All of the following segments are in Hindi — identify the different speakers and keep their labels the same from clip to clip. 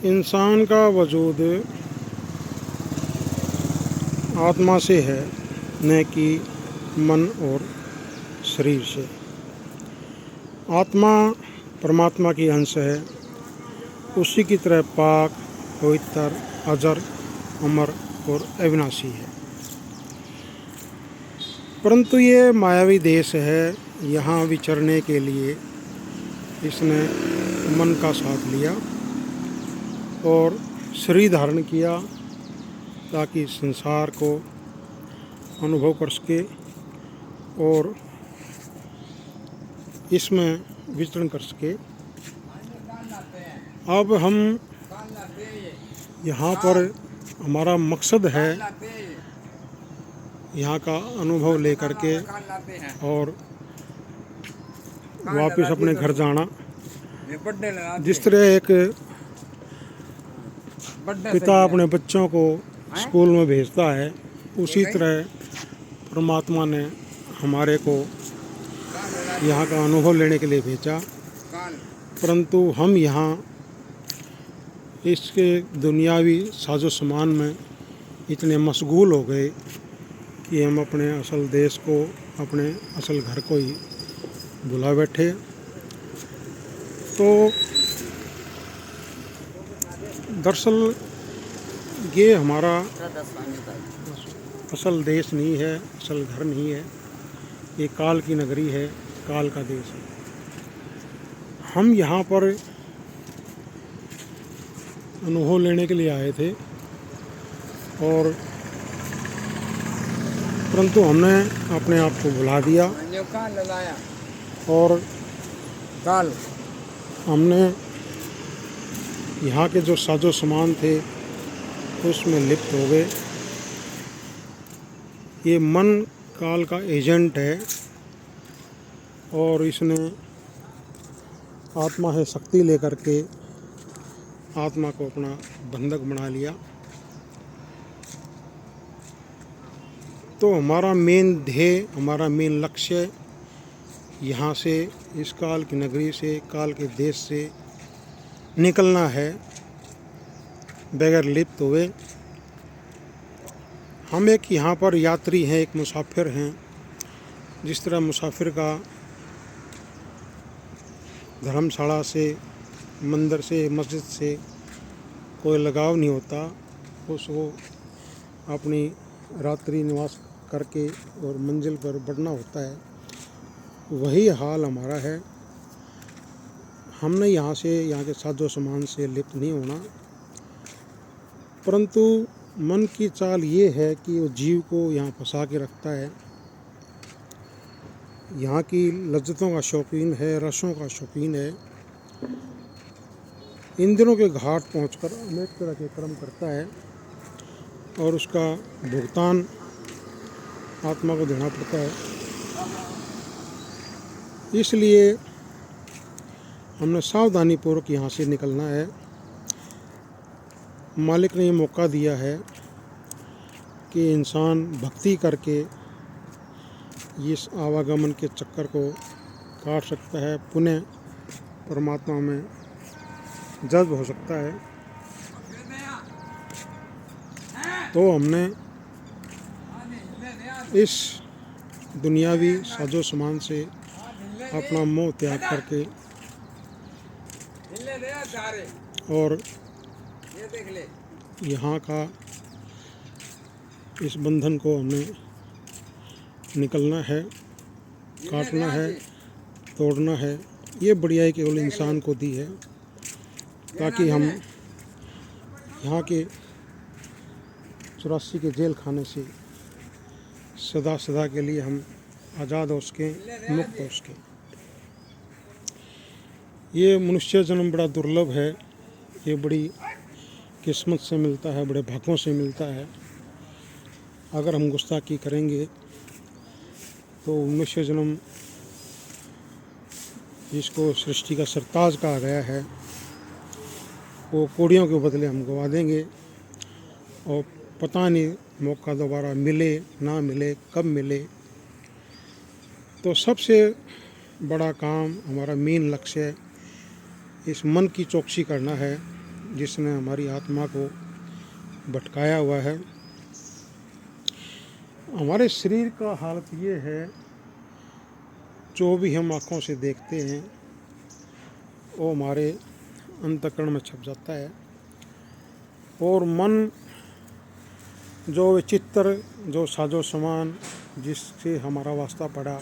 Speaker 1: इंसान का वजूद आत्मा से है, न कि मन और शरीर से। आत्मा परमात्मा की अंश है, उसी की तरह पाक, पवित्र, अजर, अमर और अविनाशी है। परंतु ये मायावी देश है, यहाँ विचरने के लिए इसने मन का साथ लिया और शरीर धारण किया ताकि संसार को अनुभव कर सके और इसमें विचरण कर सके। अब हम यहाँ पर हमारा मकसद है यहाँ का अनुभव लेकर के और वापस अपने घर जाना। जिस तरह एक पिता अपने बच्चों को स्कूल में भेजता है, उसी तरह परमात्मा ने हमारे को यहाँ का अनुभव लेने के लिए भेजा। परंतु हम यहाँ इसके दुनियावी साजो सामान में इतने मशगूल हो गए कि हम अपने असल देश को, अपने असल घर को ही भुला बैठे। तो दरअसल ये हमारा असल देश नहीं है, असल घर नहीं है। ये काल की नगरी है, काल का देश है। हम यहाँ पर अनुभव लेने के लिए आए थे और परंतु हमने अपने आप को भुला दिया और हमने यहाँ के जो साजो सामान थे उसमें लिप्त हो गए। ये मन काल का एजेंट है और इसने आत्मा से शक्ति लेकर के आत्मा को अपना बंधक बना लिया। तो हमारा मेन ध्येय, हमारा मेन लक्ष्य यहाँ से, इस काल की नगरी से, काल के देश से निकलना है बगैर लिप्त हुए। हम एक यहाँ पर यात्री हैं, एक मुसाफिर हैं। जिस तरह मुसाफिर का धर्मशाला से, मंदिर से, मस्जिद से कोई लगाव नहीं होता, उसको अपनी रात्रि निवास करके और मंजिल पर बढ़ना होता है, वही हाल हमारा है। हमने यहाँ के साजो सामान से लिप्त नहीं होना। परंतु मन की चाल ये है कि वो जीव को यहाँ फंसा के रखता है। यहाँ की लज्जतों का शौकीन है, रसों का शौकीन है। इंद्रियों के घाट पहुंचकर अनेक तरह के कर्म करता है और उसका भुगतान आत्मा को देना पड़ता है। इसलिए हमने सावधानी पूर्वक यहाँ से निकलना है। मालिक ने ये मौका दिया है कि इंसान भक्ति करके इस आवागमन के चक्कर को काट सकता है, पुनः परमात्मा में जज्ब हो सकता है। तो हमने इस दुनियावी साजो सामान से अपना मोह त्याग करके और यहाँ का इस बंधन को हमने निकलना है, काटना है, तोड़ना है। ये बढ़ियाई केवल इंसान को दी है ताकि हम यहाँ के 84 के जेल खाने से सदा सदा के लिए हम आज़ाद हो सकें, मुक्त हो सकें। ये मनुष्य जन्म बड़ा दुर्लभ है, ये बड़ी किस्मत से मिलता है, बड़े भाग्यों से मिलता है। अगर हम गुस्ताखी करेंगे तो मनुष्य जन्म, जिसको सृष्टि का सरताज कहा गया है, वो कोड़ियों के बदले हम गवा देंगे और पता नहीं मौका दोबारा मिले ना मिले, कब मिले। तो सबसे बड़ा काम, हमारा मेन लक्ष्य इस मन की चौकसी करना है, जिसने हमारी आत्मा को भटकाया हुआ है। हमारे शरीर का हालत ये है, जो भी हम आँखों से देखते हैं वो हमारे अंतःकरण में छप जाता है, और मन जो विचित्र, जो साजो सामान जिससे हमारा वास्ता पड़ा,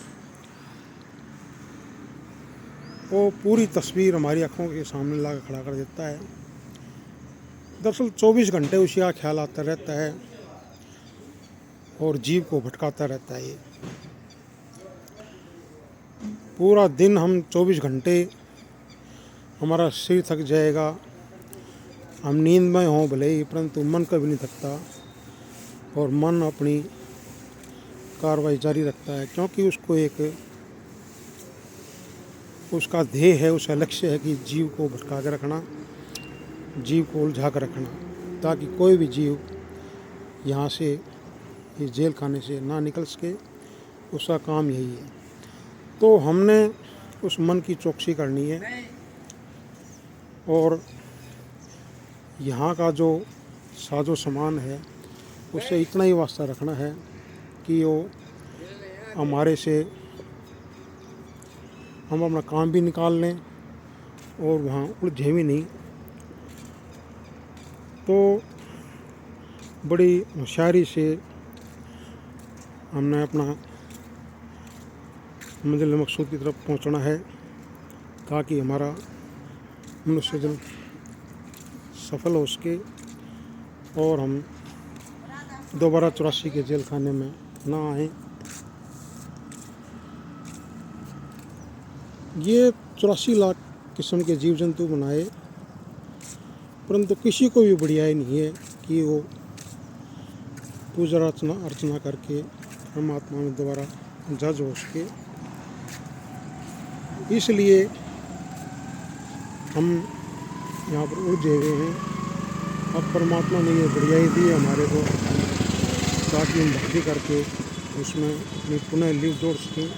Speaker 1: वो पूरी तस्वीर हमारी आँखों के सामने ला खड़ा कर देता है। दरअसल 24 घंटे उसी का ख्याल आता रहता है और जीव को भटकाता रहता है। ये पूरा दिन हम 24 घंटे हमारा शरीर थक जाएगा, हम नींद में हों भले ही, परंतु मन कभी नहीं थकता और मन अपनी कार्रवाई जारी रखता है, क्योंकि उसको एक उसका ध्येय है, उसका लक्ष्य है कि जीव को भटका कर रखना, जीव को उलझा कर रखना, ताकि कोई भी जीव यहाँ से, इस जेल खाने से ना निकल सके। उसका काम यही है। तो हमने उस मन की चौकसी करनी है और यहाँ का जो साजो सामान है उससे इतना ही वास्ता रखना है कि वो हमारे से हम अपना काम भी निकाल लें और वहाँ उलझे भी नहीं। तो बड़ी होशियारी से हमने अपना मंजिल मकसूद की तरफ पहुँचना है, ताकि हमारा मनुष्य जन्म सफल हो सके और हम दोबारा 84 के जेल खाने में ना आए। ये 84 लाख किस्म के जीव जंतु बनाए, परंतु किसी को भी बढ़ियाई नहीं है कि वो पूजा अर्चना करके परमात्मा में दोबारा जज हो सके। इसलिए हम यहाँ पर उलझे हुए हैं। अब परमात्मा ने ये बढ़ियाई दी है हमारे को, ताकि हम भक्ति करके उसमें अपनी पुनः लीव जोड़ सकें।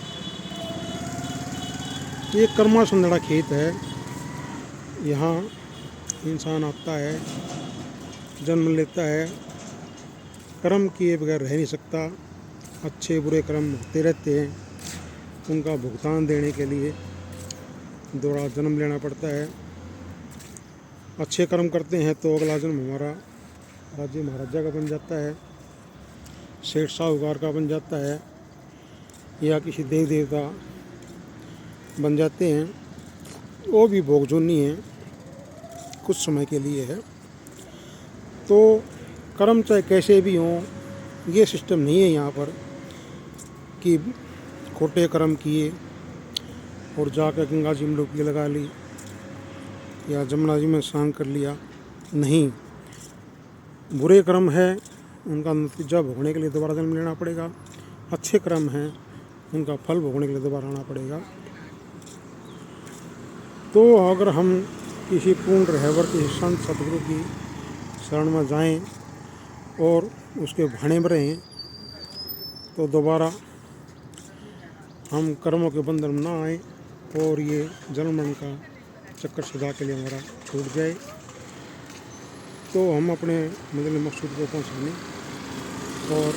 Speaker 1: ये कर्मा संदड़ा खेत है। यहाँ इंसान आता है, जन्म लेता है, कर्म किए बगैर रह नहीं सकता। अच्छे बुरे कर्म होते रहते हैं, उनका भुगतान देने के लिए दोबारा जन्म लेना पड़ता है। अच्छे कर्म करते हैं तो अगला जन्म हमारा राज्य महाराजा का बन जाता है, सेठ साहूकार का बन जाता है, या किसी देव देवता बन जाते हैं। वो भी भोगजोनी है, कुछ समय के लिए है। तो कर्म चाहे कैसे भी हों, ये सिस्टम नहीं है यहाँ पर कि खोटे कर्म किए और जाकर गंगा जी में डुबकी लगा ली या जमुना जी में स्नान कर लिया। नहीं, बुरे कर्म है उनका नतीजा भोगने के लिए दोबारा जन्म लेना पड़ेगा। अच्छे कर्म हैं उनका फल भोगने के लिए दोबारा आना पड़ेगा। तो अगर हम किसी पूर्ण रहबर, किसी संत सतगुरु की शरण में जाएं और उसके भाने में रहें, तो दोबारा हम कर्मों के बंधन में ना आए और ये जन्म मरण का चक्कर सदा के लिए हमारा छूट जाए। तो हम अपने मंजिल मकसूद को पहुँचाने और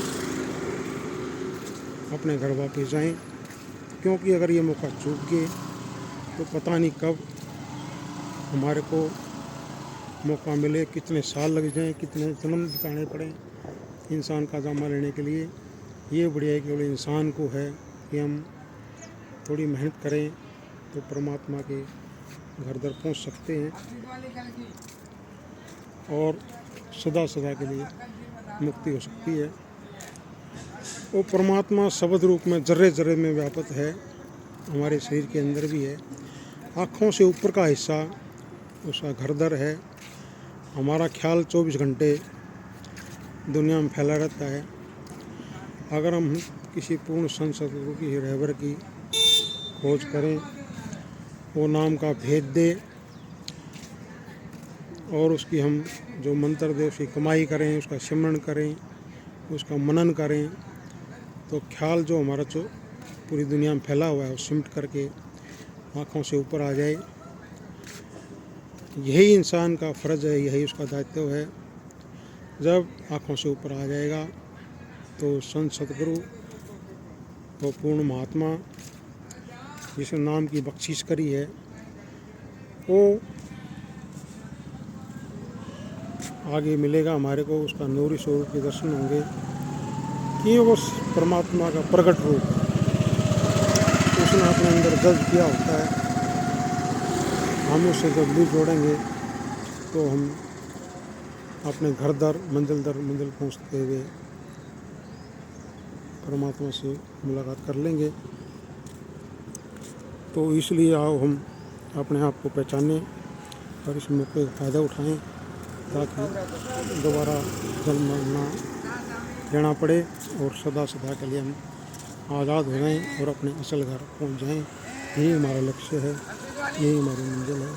Speaker 1: अपने घर वापस जाएं, क्योंकि अगर ये मौका चूक गए तो पता नहीं कब हमारे को मौका मिले, कितने साल लग जाएं, कितने जन्म बिताने पड़े इंसान का जामा लेने के लिए। ये बढ़िया केवल इंसान को है कि हम थोड़ी मेहनत करें तो परमात्मा के घर दर पहुंच सकते हैं और सदा सदा के लिए मुक्ति हो सकती है। वो परमात्मा शब्द रूप में जर्रे जर्रे में व्यापक है, हमारे शरीर के अंदर भी है। आँखों से ऊपर का हिस्सा उसका घर दर है। हमारा ख्याल 24 घंटे दुनिया में फैला रहता है। अगर हम किसी पूर्ण संत सतगुरु की रहबर की खोज करें, वो नाम का भेद दे और उसकी हम जो मंत्र दे उसकी कमाई करें, उसका सिमरन करें, उसका मनन करें, तो ख्याल जो हमारा जो पूरी दुनिया में फैला हुआ है वो सिमट करके आँखों से ऊपर आ जाए। यही इंसान का फ़र्ज़ है, यही उसका दायित्व है। जब आँखों से ऊपर आ जाएगा तो संत सतगुरु वो पूर्ण महात्मा जिस नाम की बख्शिश करी है वो आगे मिलेगा हमारे को, उसका नूरी स्वरूप के दर्शन होंगे कि वो परमात्मा का प्रकट रूप उसने अपने अंदर दर्ज किया होता है। हम उससे जब दिल जोड़ेंगे तो हम अपने घर दर मंजिल पहुँचते हुए परमात्मा से मुलाकात कर लेंगे। तो इसलिए आओ हम अपने आप को पहचानें और इस मौके का फ़ायदा उठाएं ताकि दोबारा जन्म ना लेना पड़े और सदा सदा के लिए हम आज़ाद हो जाएं और अपने असल घर पहुंच जाएं। यही हमारा लक्ष्य है, यही हमारी मंजिल है।